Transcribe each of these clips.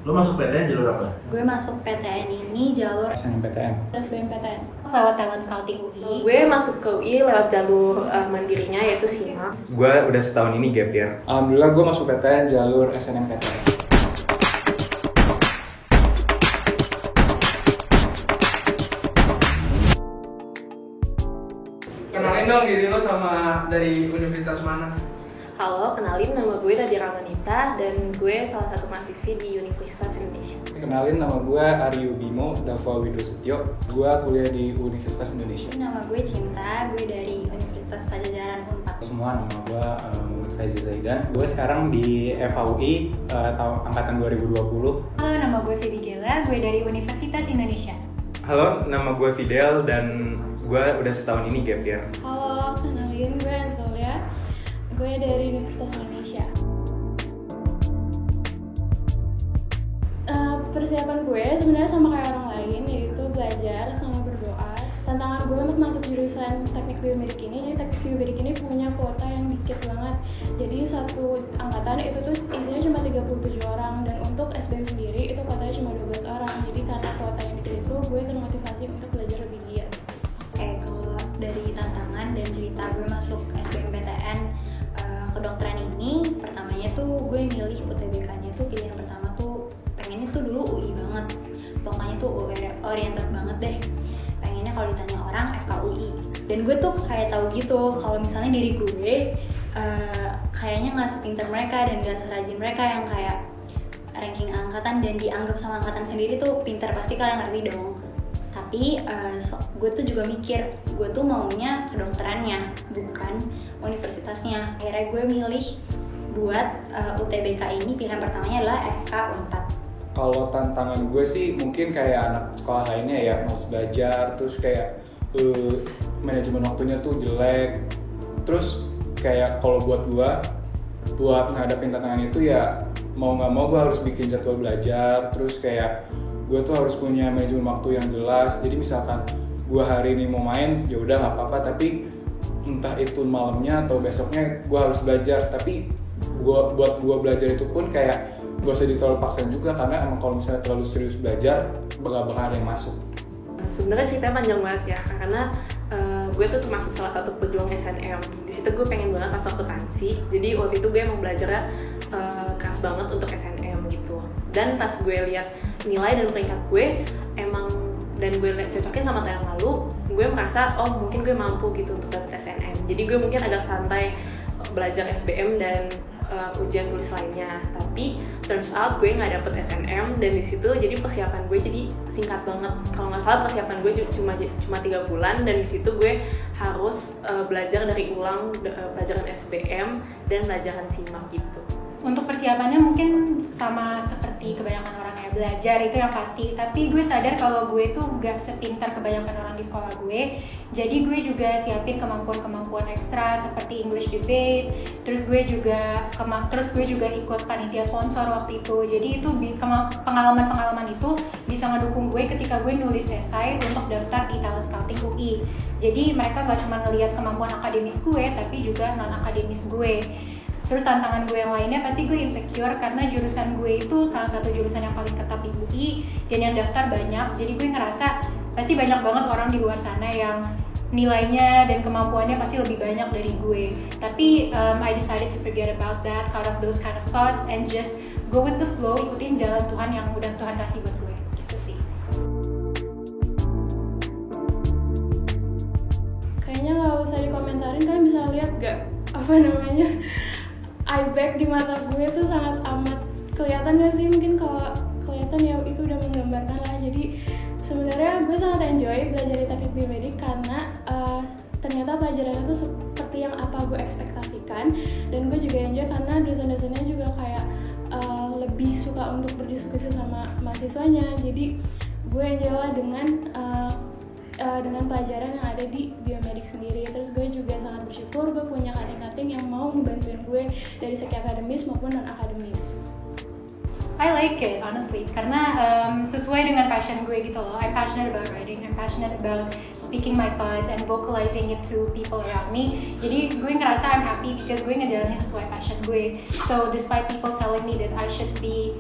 Lo masuk PTN jalur apa? Gue masuk PTN ini jalur SNMPTN. SBMPTN lewat talent scouting UI. Gue masuk ke UI lewat jalur mandirinya yaitu SIMAK. Gue udah setahun ini gap year. Alhamdulillah gue masuk PTN jalur SNMPTN. Kenalin dong diri lo sama dari universitas mana? Halo, kenalin nama gue Nadira Manita dan gue salah satu mahasiswi di Universitas Indonesia. Kenalin, nama gue Aryu Bimo Dava Widosetio. Gue kuliah di Universitas Indonesia. Nama gue Cinta, gue dari Universitas Pajajaran Unpad. Semua, nama gue Faizi Zaidan. Gue sekarang di FHUI angkatan 2020. Halo, nama gue Feby Gela, gue dari Universitas Indonesia. Halo, nama gue Fidel dan gue udah setahun ini gap year. Halo, kenalin gue Anzolia, gue dari Universitas Indonesia. Persiapan gue sebenarnya sama kayak orang lain, yaitu belajar sama berdoa. Tantangan gue untuk masuk jurusan teknik biomedik ini, jadi teknik biomedik ini punya kuota yang dikit banget. Jadi satu angkatan itu tuh isinya cuma 37 orang, dan untuk SBM sendiri itu kuotanya cuma 12 orang. Jadi karena kuota yang dikit itu, gue termotivasi untuk belajar lebih giat. Kalau dari tantangan dan cerita gue masuk SBMPTN kedokteran ini, pertamanya tuh gue milih UTBK-nya tuh pilihan pertama tuh pengennya tuh dulu UI banget, pokoknya tuh oriented banget deh. Pengennya kalau ditanya orang FKUI, dan gue tuh kayak tahu gitu kalau misalnya diri gue kayaknya nggak sepintar mereka dan nggak serajin mereka yang kayak ranking angkatan dan dianggap sama angkatan sendiri tuh pintar, pasti kalian ngerti dong. Tapi gue tuh juga mikir, gue tuh maunya kedokterannya, bukan universitasnya. Akhirnya gue milih buat UTBK ini, pilihan pertamanya adalah FK Unpad. Kalau tantangan gue sih mungkin kayak anak sekolah lainnya ya, malas belajar, terus kayak manajemen waktunya tuh jelek. Terus kayak kalau buat menghadapi tantangan itu ya mau nggak mau gue harus bikin jadwal belajar. Terus kayak gue tuh harus punya manajemen waktu yang jelas. Jadi misalkan gue hari ini mau main, ya udah nggak apa-apa. Tapi entah itu malamnya atau besoknya gue harus belajar. Tapi buat gue belajar itu pun kayak gue usah terlalu paksain juga, karena emang kalau misalnya terlalu serius belajar bakal ada yang masuk. Sebenarnya ceritanya panjang banget ya, karena gue tuh termasuk salah satu pejuang SNM. Di situ gue pengen banget masuk akuntansi. Jadi waktu itu gue emang belajarnya keras banget untuk SNM gitu. Dan pas gue lihat nilai dan peringkat gue emang, dan gue cocokin sama tahun lalu, gue merasa oh mungkin gue mampu gitu untuk dapet SNM. Jadi gue mungkin agak santai belajar SBM dan ujian tulis lainnya. Tapi turns out gue nggak dapet SNM, dan di situ jadi persiapan gue jadi singkat banget. Kalau nggak salah persiapan gue cuma 3 bulan, dan di situ gue harus belajar dari ulang pelajaran SBM dan pelajaran SIMAK gitu. Untuk persiapannya mungkin sama seperti kebanyakan orang ya, belajar itu yang pasti. Tapi gue sadar kalau gue tuh gak sepintar kebanyakan orang di sekolah gue. Jadi gue juga siapin kemampuan-kemampuan ekstra seperti English debate. Terus gue juga ikut panitia sponsor waktu itu. Jadi itu pengalaman-pengalaman itu bisa ngedukung gue ketika gue nulis esai untuk daftar di talent scouting UI. Jadi mereka gak cuma ngelihat kemampuan akademis gue, tapi juga non-akademis gue. Terus tantangan gue yang lainnya pasti gue insecure karena jurusan gue itu salah satu jurusan yang paling ketat di UI dan yang daftar banyak. Jadi gue ngerasa pasti banyak banget orang di luar sana yang nilainya dan kemampuannya pasti lebih banyak dari gue. Tapi I decided to forget about that, cut off those kind of thoughts and just go with the flow, ikutin jalan Tuhan yang udah Tuhan kasih buat gue. Gitu sih. Kayaknya nggak usah dikomentarin, kalian bisa lihat gak eye bag di mata gue tuh sangat amat kelihatan gak sih? Mungkin kalau kelihatan ya itu udah menggambarkan lah. Jadi sebenarnya gue sangat enjoy belajar di teknik biomedik karena ternyata pelajarannya tuh seperti yang apa gue ekspektasikan, dan gue juga enjoy karena dosen-dosennya juga kayak lebih suka untuk berdiskusi sama mahasiswanya. Jadi gue enjoy lah dengan pelajaran yang ada di biomedik sendiri. Terus gue juga sangat bersyukur gue punya kating-kating yang mau ngebantuin gue dari segi akademis maupun non-akademis. I like it honestly karena sesuai dengan passion gue gitu loh. I'm passionate about writing, I'm passionate about speaking my thoughts and vocalizing it to people around me. Jadi gue ngerasa I'm happy because gue ngejalanin sesuai passion gue. So despite people telling me that I should be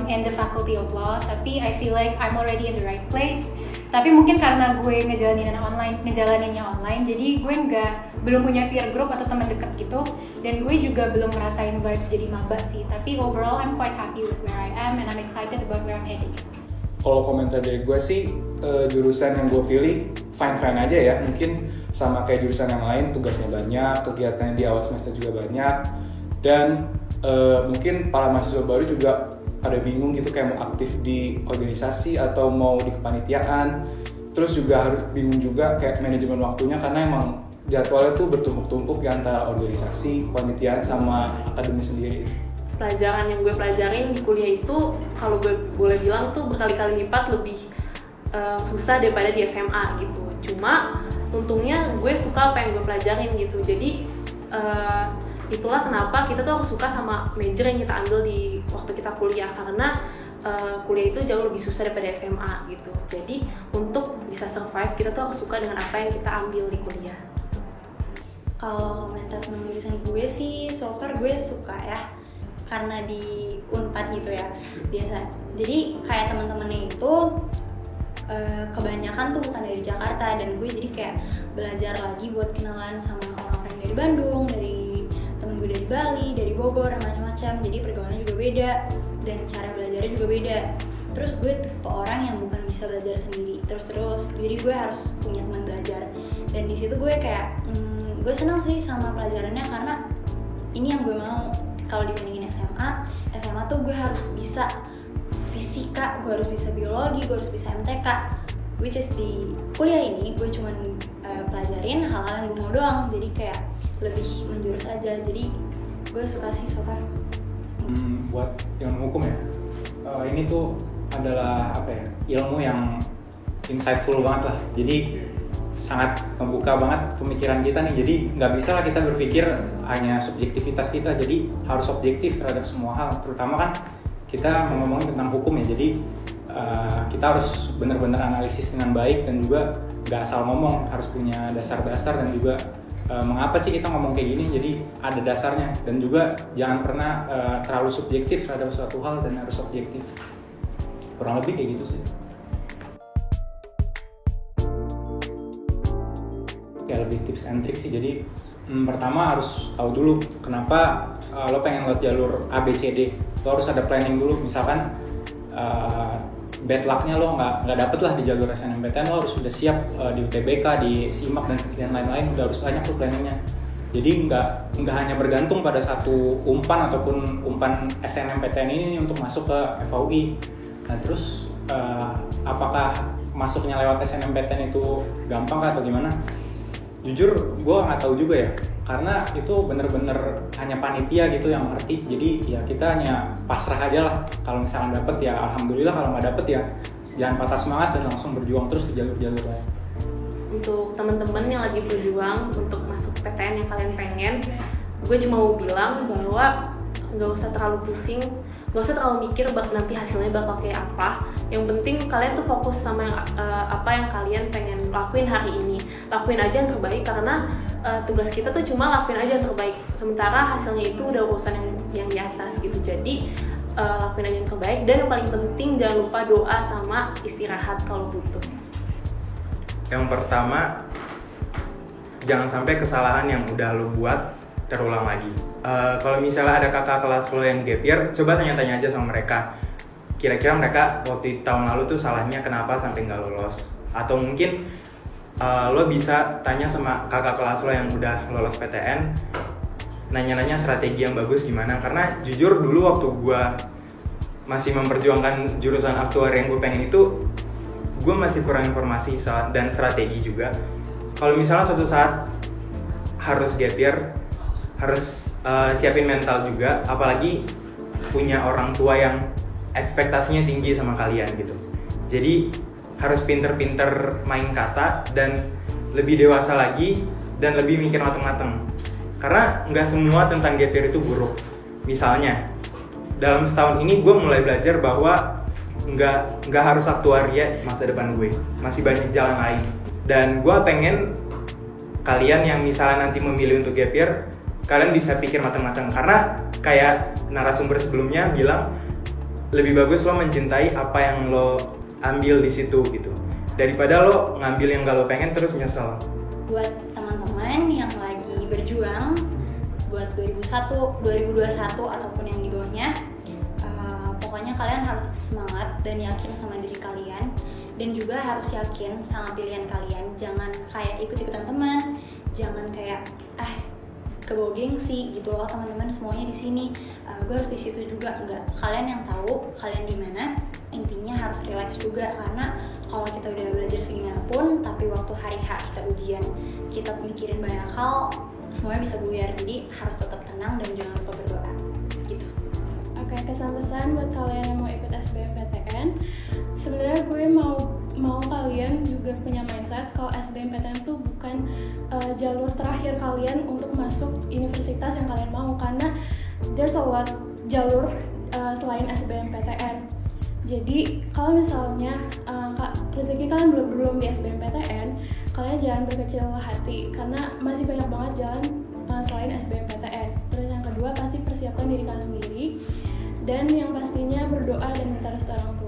in the faculty of law, tapi I feel like I'm already in the right place. Tapi mungkin karena gue ngejalaninnya online, jadi gue belum punya peer group atau teman dekat gitu, dan gue juga belum ngerasain vibes jadi maba sih. Tapi overall I'm quite happy with where I am and I'm excited about where I'm heading. Kalau komentar dari gue sih, jurusan yang gue pilih fine-fine aja ya. Mungkin sama kayak jurusan yang lain, tugasnya banyak, kegiatannya di awal semester juga banyak, dan mungkin para mahasiswa baru juga pada bingung gitu kayak mau aktif di organisasi atau mau di kepanitiaan. Terus juga harus bingung juga kayak manajemen waktunya, karena emang jadwalnya tuh bertumpuk-tumpuk di antara organisasi, kepanitiaan sama akademis sendiri. Pelajaran yang gue pelajarin di kuliah itu, kalau gue boleh bilang tuh berkali-kali lipat lebih susah daripada di SMA gitu. Cuma untungnya gue suka apa yang gue pelajarin gitu. Jadi itulah kenapa kita tuh harus suka sama major yang kita ambil di waktu kita kuliah, karena kuliah itu jauh lebih susah daripada SMA gitu. Jadi untuk bisa survive kita tuh harus suka dengan apa yang kita ambil di kuliah. Kalau komentar tentang jurusan gue sih, so far gue suka ya, karena di Unpad gitu ya biasa. Jadi kayak teman-temannya itu kebanyakan tuh bukan dari Jakarta, dan gue jadi kayak belajar lagi buat kenalan sama orang-orang dari Bandung, dari temen gue dari Bali, dari Bogor, macam-macam. Jadi pergaulannya juga beda dan cara belajarnya juga beda. Terus gue tipe orang yang bukan bisa belajar sendiri terus, jadi gue harus punya teman belajar. Dan di situ gue kayak gue senang sih sama pelajarannya, karena ini yang gue mau. Kalau dibandingin SMA tuh gue harus bisa fisika, gue harus bisa biologi, gue harus bisa MTK, which is di kuliah ini gue cuman pelajarin hal-hal yang gue mau doang, jadi kayak lebih menjurus aja. Jadi gue suka sih so far. Buat ilmu hukum ya, ini tuh adalah ilmu yang insightful banget lah. Jadi sangat membuka banget pemikiran kita nih. Jadi nggak bisa kita berpikir hanya subjektivitas kita, jadi harus objektif terhadap semua hal. Terutama kan kita ngomongin tentang hukum ya, jadi kita harus benar-benar analisis dengan baik, dan juga nggak asal ngomong, harus punya dasar-dasar, dan juga mengapa sih kita ngomong kayak gini, jadi ada dasarnya. Dan juga jangan pernah terlalu subjektif terhadap suatu hal, dan harus objektif. Kurang lebih kayak gitu sih. Ya lebih tips and trick sih. Jadi pertama harus tahu dulu kenapa lo pengen lewat jalur ABCD. Lo harus ada planning dulu. Misalkan bad luck-nya lo nggak dapet lah di jalur SNMPTN, lo harus sudah siap di UTBK, di SIMAK dan lain-lain. Udah harus banyak tuh planningnya. Jadi nggak hanya bergantung pada satu umpan ataupun umpan SNMPTN ini untuk masuk ke FAUI. Nah terus apakah masuknya lewat SNMPTN itu gampang kah atau gimana? Jujur gue nggak tahu juga ya, karena itu bener-bener hanya panitia gitu yang ngerti. Jadi ya kita hanya pasrah aja lah. Kalau misalkan dapet ya alhamdulillah, kalau nggak dapet ya jangan patah semangat dan langsung berjuang terus di jalur-jalur lain. Untuk teman-teman yang lagi berjuang untuk masuk PTN yang kalian pengen, gue cuma mau bilang bahwa nggak usah terlalu pusing, nggak usah terlalu mikir nanti hasilnya bakal kayak apa. Yang penting kalian tuh fokus sama apa yang kalian pengen lakuin hari ini. Lakuin aja yang terbaik, karena tugas kita tuh cuma lakuin aja yang terbaik. Sementara hasilnya itu udah urusan yang di atas gitu. Jadi lakuin aja yang terbaik, dan yang paling penting jangan lupa doa sama istirahat kalau butuh. Yang pertama, jangan sampai kesalahan yang udah lo buat terulang lagi. Kalau misalnya ada kakak kelas lo yang gap year, coba tanya-tanya aja sama mereka. Kira-kira mereka waktu tahun lalu tuh salahnya kenapa sampai nggak lolos? Atau mungkin lo bisa tanya sama kakak kelas lo yang udah lolos PTN, nanya-nanya strategi yang bagus gimana. Karena jujur dulu waktu gue masih memperjuangkan jurusan aktuari yang gue pengen itu, gue masih kurang informasi dan strategi juga. Kalau misalnya suatu saat harus gap year, harus siapin mental juga, apalagi punya orang tua yang ekspektasinya tinggi sama kalian gitu. Jadi harus pinter-pinter main kata dan lebih dewasa lagi dan lebih mikir mateng-mateng. Karena nggak semua tentang gap year itu buruk. Misalnya dalam setahun ini gue mulai belajar bahwa nggak harus aktuaria masa depan gue, masih banyak jalan lain. Dan gue pengen kalian yang misalnya nanti memilih untuk gap year, kalian bisa pikir matang-matang. Karena kayak narasumber sebelumnya bilang, lebih bagus lo mencintai apa yang lo ambil di situ gitu, daripada lo ngambil yang gak lo pengen terus nyesel. Buat teman-teman yang lagi berjuang buat 2021 ataupun yang di bawahnya, pokoknya kalian harus tetap semangat dan yakin sama diri kalian, dan juga harus yakin sama pilihan kalian. Jangan kayak ikut-ikutan teman, jangan kayak kebawa gengsi gitu loh, teman-teman semuanya di sini, gue harus di situ juga. Enggak, kalian yang tahu kalian di mana. Intinya harus relax juga, karena kalau kita udah belajar segimana pun tapi waktu hari H kita ujian, kita mikirin banyak hal, semuanya bisa buyar. Jadi harus tetap tenang dan jangan lupa berdoa gitu. Oke, kesan-pesan buat kalian yang mau ikut SBMPTN. Sebenarnya gue mau kalian juga punya mindset kalau SBMPTN tuh bukan jalur terakhir kalian untuk masuk universitas yang kalian mau, karena there's a lot jalur selain SBMPTN. Jadi kalau misalnya rezeki kalian belum di SBMPTN, kalian jangan berkecil hati, karena masih banyak banget jalan selain SBMPTN. Terus yang kedua, pasti persiapkan diri kalian sendiri, dan yang pastinya berdoa dan minta restu orang tua.